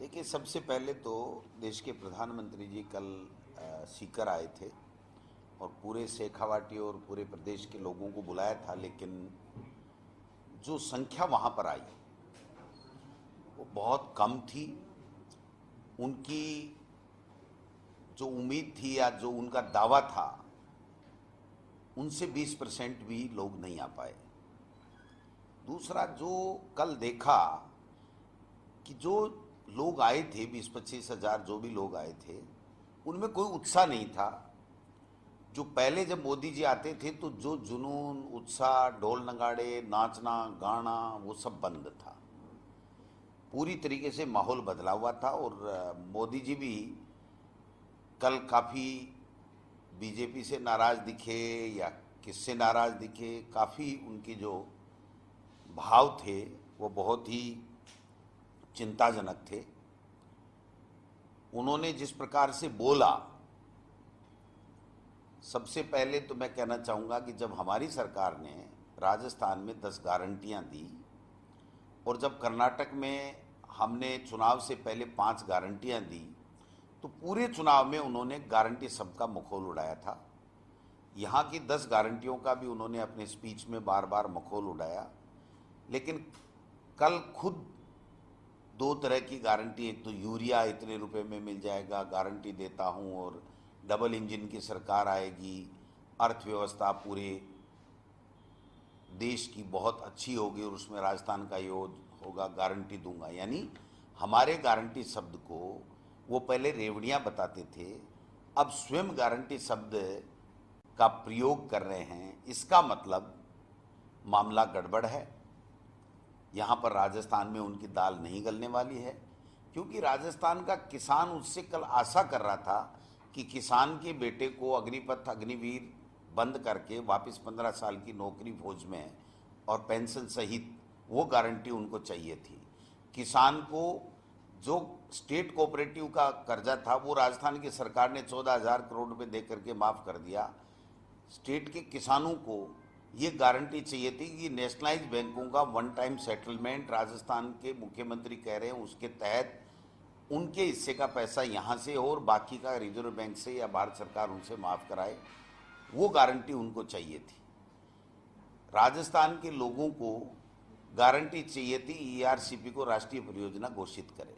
देखिए, सबसे पहले तो देश के प्रधानमंत्री जी कल सीकर आए थे और पूरे शेखावाटी और पूरे प्रदेश के लोगों को बुलाया था, लेकिन जो संख्या वहाँ पर आई वो बहुत कम थी। उनकी जो उम्मीद थी या जो उनका दावा था, उनसे 20% भी लोग नहीं आ पाए। दूसरा, जो कल देखा कि जो लोग आए थे, 20-25 हजार जो भी लोग आए थे, उनमें कोई उत्साह नहीं था। जो पहले जब मोदी जी आते थे तो जो जुनून, उत्साह, ढोल नगाड़े, नाचना गाना, वो सब बंद था। पूरी तरीके से माहौल बदला हुआ था। और मोदी जी भी कल काफ़ी बीजेपी से नाराज़ दिखे या किससे नाराज़ दिखे, काफ़ी उनकी जो भाव थे वो बहुत ही चिंताजनक थे। उन्होंने जिस प्रकार से बोला, सबसे पहले तो मैं कहना चाहूँगा कि जब हमारी सरकार ने राजस्थान में 10 गारंटियाँ दी और जब कर्नाटक में हमने चुनाव से पहले 5 गारंटियाँ दी, तो पूरे चुनाव में उन्होंने गारंटी सबका मखौल उड़ाया था। यहाँ की 10 गारंटियों का भी उन्होंने अपने स्पीच में बार बार मखौल उड़ाया। लेकिन कल खुद 2 तरह की गारंटी, एक तो यूरिया इतने रुपए में मिल जाएगा, गारंटी देता हूँ, और डबल इंजन की सरकार आएगी, अर्थव्यवस्था पूरे देश की बहुत अच्छी होगी और उसमें राजस्थान का योग होगा, गारंटी दूंगा। यानी हमारे गारंटी शब्द को वो पहले रेवड़ियाँ बताते थे, अब स्वयं गारंटी शब्द का प्रयोग कर रहे हैं। इसका मतलब मामला गड़बड़ है। यहाँ पर राजस्थान में उनकी दाल नहीं गलने वाली है, क्योंकि राजस्थान का किसान उससे कल आशा कर रहा था कि किसान के बेटे को अग्निपथ अग्निवीर बंद करके वापस 15 साल की नौकरी फौज में और पेंशन सहित वो गारंटी उनको चाहिए थी। किसान को जो स्टेट कोऑपरेटिव का कर्जा था वो राजस्थान की सरकार ने 14,000 करोड़ रुपए दे करके माफ़ कर दिया। स्टेट के किसानों को ये गारंटी चाहिए थी कि नेशनलाइज बैंकों का वन टाइम सेटलमेंट राजस्थान के मुख्यमंत्री कह रहे हैं, उसके तहत उनके हिस्से का पैसा यहाँ से हो और बाकी का रिजर्व बैंक से या भारत सरकार उनसे माफ़ कराए। वो गारंटी उनको चाहिए थी। राजस्थान के लोगों को गारंटी चाहिए थी ईआरसीपी को राष्ट्रीय परियोजना घोषित करे।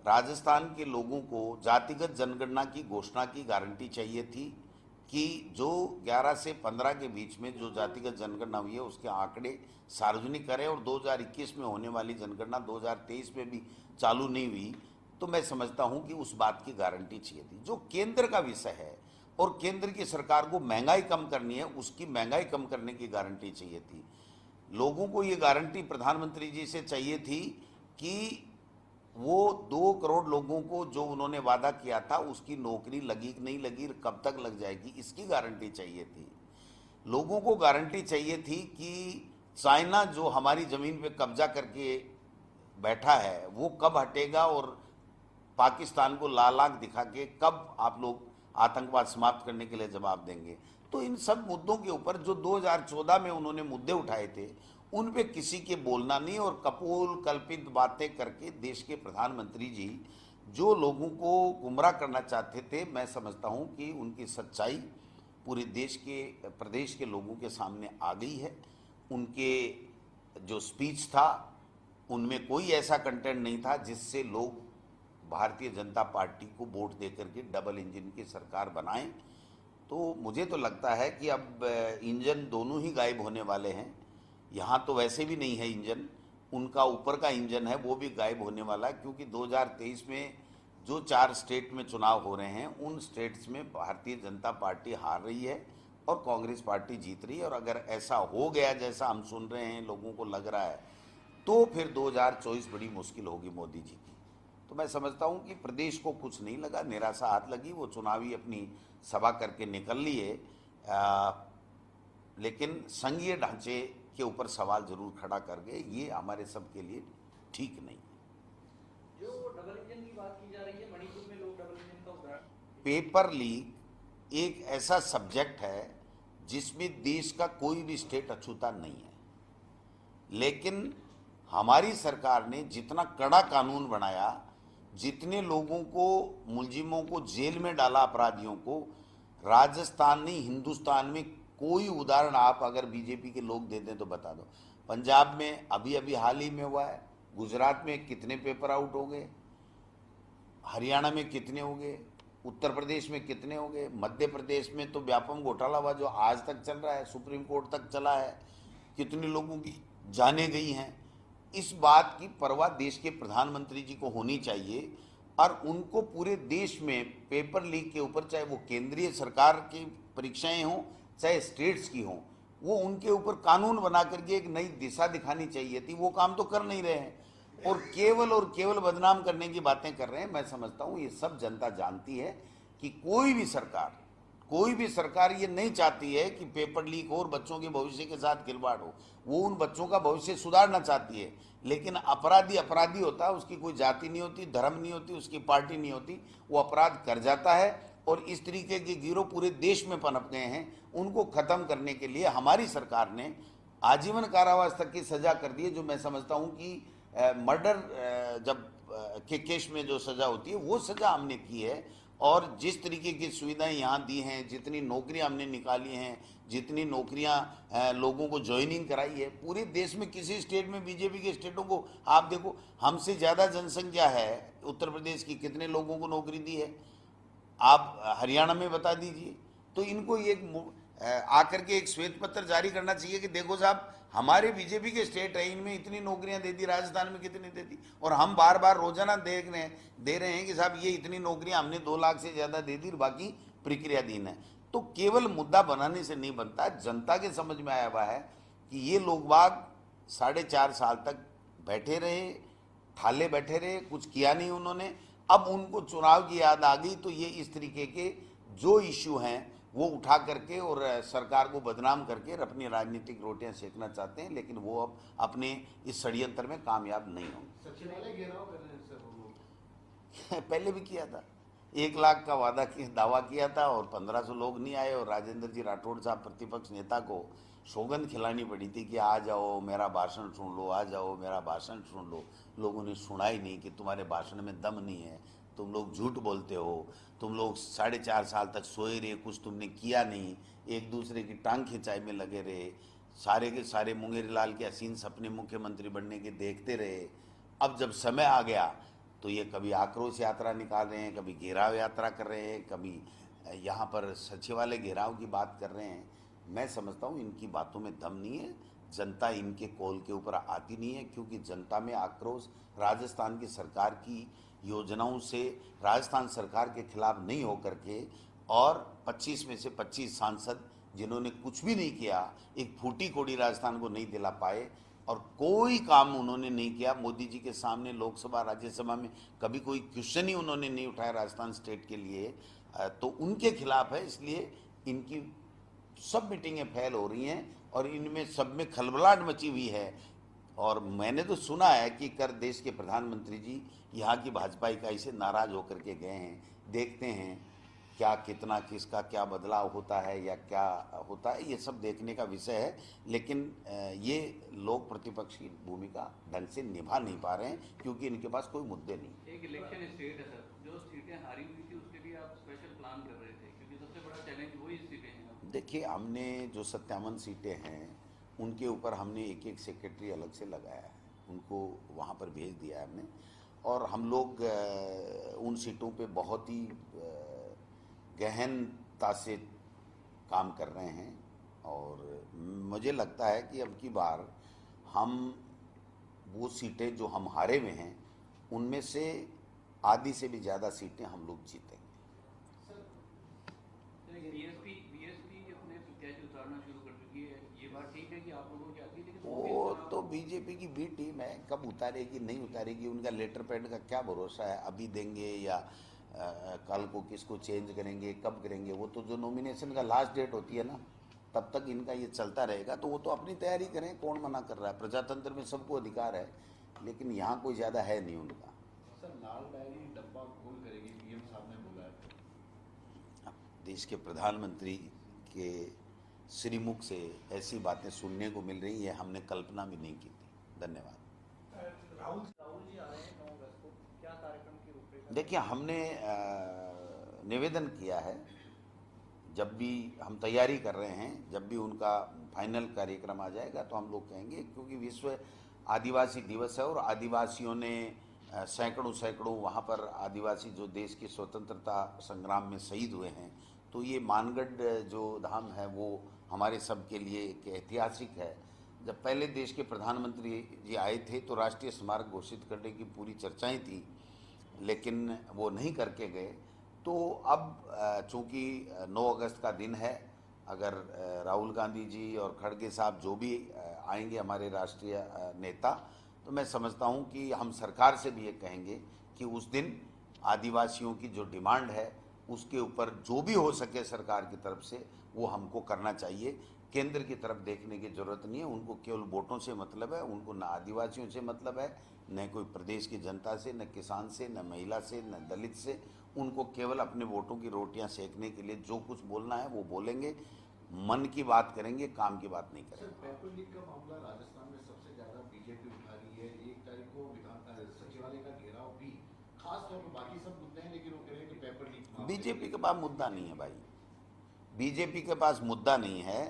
राजस्थान के लोगों को जातिगत जनगणना की घोषणा की गारंटी चाहिए थी कि जो 11 से 15 के बीच में जो जातिगत जनगणना हुई है उसके आंकड़े सार्वजनिक करें, और 2021 में होने वाली जनगणना 2023 में भी चालू नहीं हुई तो मैं समझता हूं कि उस बात की गारंटी चाहिए थी। जो केंद्र का विषय है और केंद्र की सरकार को महंगाई कम करनी है, उसकी महंगाई कम करने की गारंटी चाहिए थी। लोगों को ये गारंटी प्रधानमंत्री जी से चाहिए थी कि वो 2 करोड़ लोगों को जो उन्होंने वादा किया था उसकी नौकरी लगी कि नहीं लगी, कब तक लग जाएगी, इसकी गारंटी चाहिए थी। लोगों को गारंटी चाहिए थी कि चाइना जो हमारी ज़मीन पे कब्जा करके बैठा है वो कब हटेगा और पाकिस्तान को लाल आंख दिखा के कब आप लोग आतंकवाद समाप्त करने के लिए जवाब देंगे। तो इन सब मुद्दों के ऊपर जो 2014 में उन्होंने मुद्दे उठाए थे उन पे किसी के बोलना नहीं, और कपोल कल्पित बातें करके देश के प्रधानमंत्री जी जो लोगों को गुमराह करना चाहते थे, मैं समझता हूं कि उनकी सच्चाई पूरे देश के प्रदेश के लोगों के सामने आ गई है। उनके जो स्पीच था उनमें कोई ऐसा कंटेंट नहीं था जिससे लोग भारतीय जनता पार्टी को वोट दे करके डबल इंजन की सरकार बनाएं। तो मुझे तो लगता है कि अब इंजन दोनों ही गायब होने वाले हैं। यहाँ तो वैसे भी नहीं है इंजन, उनका ऊपर का इंजन है वो भी गायब होने वाला है, क्योंकि 2023 में जो 4 स्टेट में चुनाव हो रहे हैं उन स्टेट्स में भारतीय जनता पार्टी हार रही है और कांग्रेस पार्टी जीत रही है। और अगर ऐसा हो गया जैसा हम सुन रहे हैं, लोगों को लग रहा है, तो फिर 2024 बड़ी मुश्किल होगी मोदी जी की। तो मैं समझता हूँ कि प्रदेश को कुछ नहीं लगा, निराशा हाथ लगी, वो चुनावी अपनी सभा करके निकल लिए, लेकिन संघीय ढांचे के ऊपर सवाल जरूर खड़ा कर गए। ये हमारे सब के लिए ठीक नहीं है। जो डबल इंजन की बात की जा रही है, मणिपुर में लोग डबल इंजन का उदाहरण, पेपर लीक एक ऐसा सब्जेक्ट है जिसमें देश का कोई भी स्टेट अछूता नहीं है, लेकिन हमारी सरकार ने जितना कड़ा कानून बनाया जितने लोगों को, मुलजिमों को जेल में डाला, अपराधियों को, राजस्थान नहीं हिंदुस्तान में कोई उदाहरण आप अगर बीजेपी के लोग दे दें तो बता दो। पंजाब में अभी अभी हाल ही में हुआ है, गुजरात में कितने पेपर आउट हो गए, हरियाणा में कितने हो गए, उत्तर प्रदेश में कितने हो गए, मध्य प्रदेश में तो व्यापम घोटाला हुआ जो आज तक चल रहा है, सुप्रीम कोर्ट तक चला है, कितने लोगों की जानें गई हैं। इस बात की परवाह देश के प्रधानमंत्री जी को होनी चाहिए और उनको पूरे देश में पेपर लीक के ऊपर, चाहे वो केंद्रीय सरकार की परीक्षाएं हों चाहे स्टेट्स की हों, वो उनके ऊपर कानून बना करके एक नई दिशा दिखानी चाहिए थी। वो काम तो कर नहीं रहे हैं और केवल बदनाम करने की बातें कर रहे हैं। मैं समझता हूँ ये सब जनता जानती है कि कोई भी सरकार ये नहीं चाहती है कि पेपर लीक हो और बच्चों के भविष्य के साथ खिलवाड़ हो। वो उन बच्चों का भविष्य सुधारना चाहती है, लेकिन अपराधी होता है, उसकी कोई जाति नहीं होती, धर्म नहीं होती, उसकी पार्टी नहीं होती, वो अपराध कर जाता है। और इस तरीके के गिरोह पूरे देश में पनप गए हैं। उनको खत्म करने के लिए हमारी सरकार ने आजीवन कारावास तक की सजा कर दी है, जो मैं समझता हूँ कि मर्डर जब के केस में जो सजा होती है वो सजा हमने की है। और जिस तरीके की सुविधाएं यहाँ दी हैं, जितनी नौकरियां हमने निकाली हैं, जितनी नौकरियां लोगों को ज्वाइनिंग कराई है, पूरे देश में किसी स्टेट में बीजेपी के स्टेटों को आप देखो, हमसे ज़्यादा जनसंख्या है उत्तर प्रदेश की, कितने लोगों को नौकरी दी है आप हरियाणा में बता दीजिए। तो इनको एक आकर के एक श्वेत पत्र जारी करना चाहिए कि देखो साहब, हमारे बीजेपी के स्टेट है, इनमें इतनी नौकरियां दे दी, राजस्थान में कितनी दे दी, और हम बार बार रोजाना दे रहे हैं कि साहब ये इतनी नौकरियां हमने 2 लाख से ज़्यादा दे दी और बाकी प्रक्रियाधीन है। तो केवल मुद्दा बनाने से नहीं बनता, जनता के समझ में आया हुआ है कि ये लोग बाग 4.5 साल तक बैठे रहे, थाले बैठे रहे, कुछ किया नहीं उन्होंने। अब उनको चुनाव की याद आ गई तो ये इस तरीके के जो इश्यू हैं वो उठा करके और सरकार को बदनाम करके अपनी राजनीतिक रोटियां सेकना चाहते हैं, लेकिन वो अब अपने इस षड्यंत्र में कामयाब नहीं होंगे। सचिवालय घेराव कर रहे हैं सर वो लोग। पहले भी किया था, 1 लाख का दावा किया था और 1500 लोग नहीं आए, और राजेंद्र जी राठौड़ साहब प्रतिपक्ष नेता को सौगंध खिलानी पड़ी थी कि आ जाओ मेरा भाषण सुन लो, आ जाओ मेरा भाषण सुन लो। लोगों ने सुना ही नहीं कि तुम्हारे भाषण में दम नहीं है, तुम लोग झूठ बोलते हो, तुम लोग 4.5 साल तक सोए रहे, कुछ तुमने किया नहीं, एक दूसरे की टांग खिंचाई में लगे रहे, सारे के सारे मुंगेरी लाल के हसीन सपने मुख्यमंत्री बनने के देखते रहे। अब जब समय आ गया तो ये कभी आक्रोश यात्रा निकाल रहे हैं, कभी घेराव यात्रा कर रहे हैं, कभी यहाँ पर सचिवालय घेराव की बात कर रहे हैं। मैं समझता हूँ इनकी बातों में दम नहीं है, जनता इनके कॉल के ऊपर आती नहीं है, क्योंकि जनता में आक्रोश राजस्थान की सरकार की योजनाओं से, राजस्थान सरकार के खिलाफ नहीं होकर के, और 25 में से 25 सांसद जिन्होंने कुछ भी नहीं किया, एक फूटी कोड़ी राजस्थान को नहीं दिला पाए और कोई काम उन्होंने नहीं किया। मोदी जी के सामने लोकसभा राज्यसभा में कभी कोई क्वेश्चन ही उन्होंने नहीं उठाया राजस्थान स्टेट के लिए, तो उनके खिलाफ है। इसलिए इनकी सब मीटिंगें फेल हो रही हैं और इनमें सब में खलबलाहट मची हुई है। और मैंने तो सुना है कि कर देश के प्रधानमंत्री जी यहाँ की भाजपा इकाई से नाराज होकर के गए हैं। देखते हैं क्या कितना किसका क्या बदलाव होता है या क्या होता है, ये सब देखने का विषय है। लेकिन ये लोग प्रतिपक्ष की भूमिका ढंग से निभा नहीं पा रहे हैं क्योंकि इनके पास कोई मुद्दे नहीं। एक इलेक्शन स्टेट है सर, जो सीटें हारी हुई थी उसके लिए आप स्पेशल प्लान कर रहे थे, क्योंकि सबसे बड़ा चैलेंज वही सीटें हैं। देखिए, हमने जो 57 सीटें हैं उनके ऊपर हमने एक एक सेक्रेटरी अलग से लगाया है, उनको वहाँ पर भेज दिया है हमने, और हम लोग उन सीटों पे बहुत ही गहनता से काम कर रहे हैं। और मुझे लगता है कि अब की बार हम वो सीटें जो हम हारे हुए हैं उनमें से आधी से भी ज़्यादा सीटें हम लोग जीतेंगे। बीएसपी अपने प्रत्याशी उतारना शुरू कर चुकी है, ये बात ठीक है कि आप लोगों की आती है, लेकिन वो तो बीजेपी की बी टीम है, कब उतारेगी नहीं उतारेगी उनका लेटर पैड का क्या भरोसा है, अभी देंगे या कल को किसको चेंज करेंगे, कब करेंगे। वो तो जो नॉमिनेशन का लास्ट डेट होती है ना, तब तक इनका ये चलता रहेगा। तो वो तो अपनी तैयारी करें, कौन मना कर रहा है, प्रजातंत्र में सबको अधिकार है, लेकिन यहाँ कोई ज़्यादा है नहीं उनका। सर लाल डायरी डब्बा खोल करेगी, पीएम साहब ने बोला है। देश के प्रधानमंत्री के श्रीमुख से ऐसी बातें सुनने को मिल रही है, हमने कल्पना भी नहीं की थी। धन्यवाद। राहुल जी आ रहे हैं 9 अगस्त को, क्या कार्यक्रम की देखिए, हमने निवेदन किया है, जब भी हम तैयारी कर रहे हैं, जब भी उनका फाइनल कार्यक्रम आ जाएगा तो हम लोग कहेंगे, क्योंकि विश्व आदिवासी दिवस है और आदिवासियों ने सैकड़ों सैकड़ों वहाँ पर आदिवासी जो देश की स्वतंत्रता संग्राम में शहीद हुए हैं, तो ये मानगढ़ जो धाम है वो हमारे सब के लिए एक ऐतिहासिक है। जब पहले देश के प्रधानमंत्री जी आए थे तो राष्ट्रीय स्मारक घोषित करने की पूरी चर्चाएं थी, लेकिन वो नहीं करके गए। तो अब चूंकि 9 अगस्त का दिन है, अगर राहुल गांधी जी और खड़गे साहब जो भी आएंगे हमारे राष्ट्रीय नेता, तो मैं समझता हूं कि हम सरकार से भी ये कहेंगे कि उस दिन आदिवासियों की जो डिमांड है उसके ऊपर जो भी हो सके सरकार की तरफ से वो हमको करना चाहिए। केंद्र की तरफ देखने की जरूरत नहीं है, उनको केवल वोटों से मतलब है, उनको न आदिवासियों से मतलब है, न कोई प्रदेश की जनता से, न किसान से, न महिला से, न दलित से। उनको केवल अपने वोटों की रोटियां सेकने के लिए जो कुछ बोलना है वो बोलेंगे, मन की बात करेंगे, काम की बात नहीं सर, करेंगे। पेपर लीक का मामला राजस्थान में सबसे ज्यादा बीजेपी उठा रही है। 1 तारीख को विधान सचिवालय का घेराव भी, खास तौर पर बाकी सब मुद्दे हैं, लेकिन वो कह रहे हैं कि पेपर लीक मामले को बीजेपी के लेकर पास मुद्दा नहीं है भाई, बीजेपी के पास मुद्दा नहीं है।